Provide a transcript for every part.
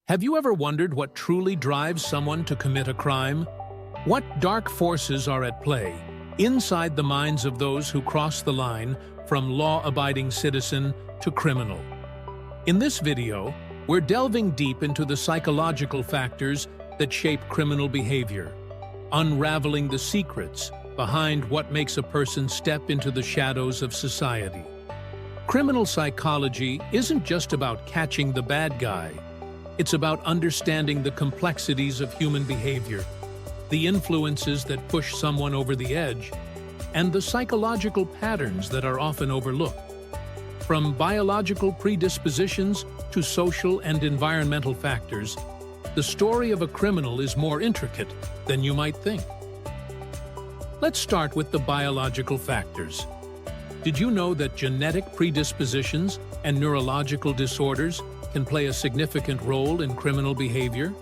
Have you ever wondered what truly drives someone to commit a crime? What dark forces are at play inside the minds of those who cross the line from law-abiding citizen to criminal? In this video, we're delving deep into the psychological factors that shape criminal behavior, unraveling the secrets behind what makes a person step into the shadows of society. Criminal psychology isn't just about catching the bad guy. It's about understanding the complexities of human behavior, the influences that push someone over the edge, and the psychological patterns that are often overlooked. From biological predispositions to social and environmental factors, the story of a criminal is more intricate than you might think. Let's start with the biological factors. Did you know that genetic predispositions and neurological disorders can play a significant role in criminal behavior?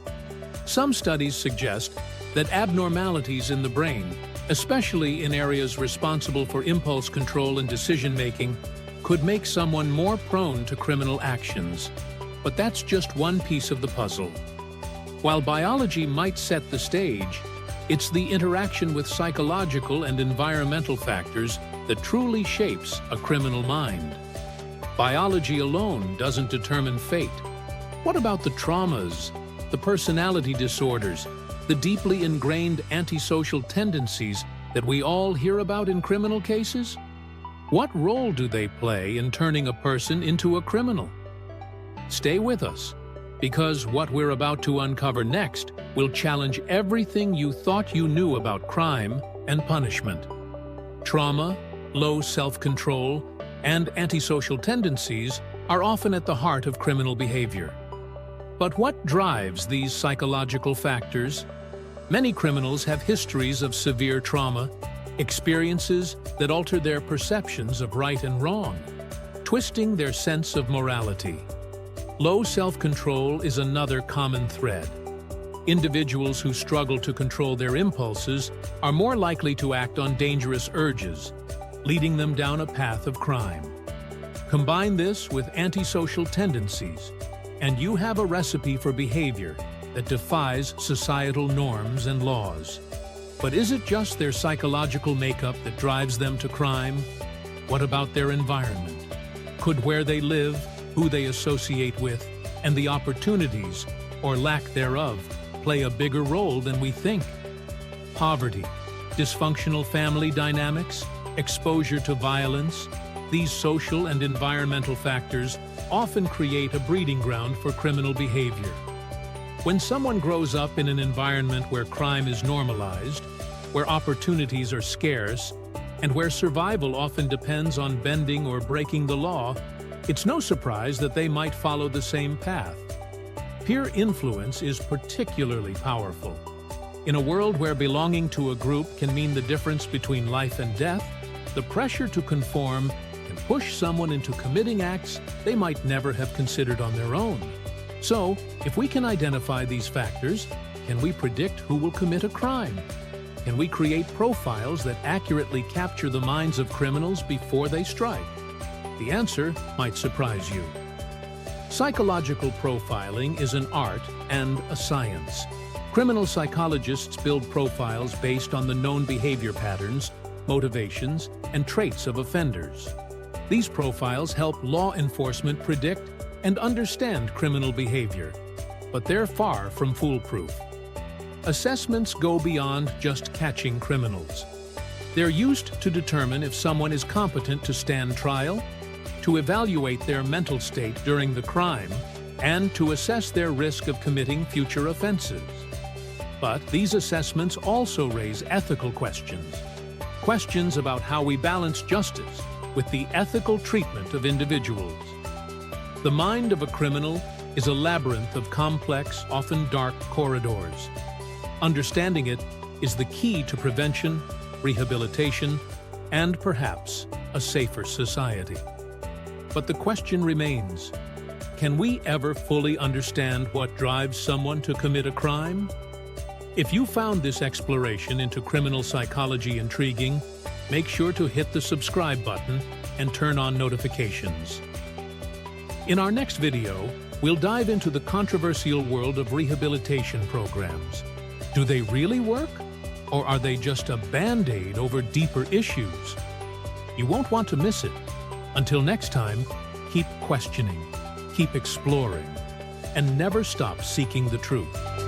Some studies suggest that abnormalities in the brain, especially in areas responsible for impulse control and decision-making, could make someone more prone to criminal actions. But that's just one piece of the puzzle. While biology might set the stage, it's the interaction with psychological and environmental factors that truly shapes a criminal mind. Biology alone doesn't determine fate. What about the traumas, the personality disorders, the deeply ingrained antisocial tendencies that we all hear about in criminal cases? What role do they play in turning a person into a criminal? Stay with us, because what we're about to uncover next will challenge everything you thought you knew about crime and punishment. Trauma, low self-control, and antisocial tendencies are often at the heart of criminal behavior. But what drives these psychological factors? Many criminals have histories of severe trauma, experiences that alter their perceptions of right and wrong, twisting their sense of morality. Low self-control is another common thread. Individuals who struggle to control their impulses are more likely to act on dangerous urges, leading them down a path of crime. Combine this with antisocial tendencies, and you have a recipe for behavior that defies societal norms and laws. But is it just their psychological makeup that drives them to crime? What about their environment? Could where they live, who they associate with, and the opportunities, or lack thereof, play a bigger role than we think? Poverty, dysfunctional family dynamics, exposure to violence, these social and environmental factors often create a breeding ground for criminal behavior. When someone grows up in an environment where crime is normalized, where opportunities are scarce, and where survival often depends on bending or breaking the law, it's no surprise that they might follow the same path. Peer influence is particularly powerful. In a world where belonging to a group can mean the difference between life and death, the pressure to conform can push someone into committing acts they might never have considered on their own. So, if we can identify these factors, can we predict who will commit a crime? Can we create profiles that accurately capture the minds of criminals before they strike? The answer might surprise you. Psychological profiling is an art and a science. Criminal psychologists build profiles based on the known behavior patterns, motivations, and traits of offenders. These profiles help law enforcement predict and understand criminal behavior, but they're far from foolproof. Assessments go beyond just catching criminals. They're used to determine if someone is competent to stand trial, to evaluate their mental state during the crime, and to assess their risk of committing future offenses. But these assessments also raise ethical questions. Questions about how we balance justice with the ethical treatment of individuals. The mind of a criminal is a labyrinth of complex, often dark corridors. Understanding it is the key to prevention, rehabilitation, and perhaps a safer society. But the question remains, can we ever fully understand what drives someone to commit a crime? If you found this exploration into criminal psychology intriguing, make sure to hit the subscribe button and turn on notifications. In our next video, we'll dive into the controversial world of rehabilitation programs. Do they really work? Or are they just a band-aid over deeper issues? You won't want to miss it. Until next time, keep questioning, keep exploring, and never stop seeking the truth.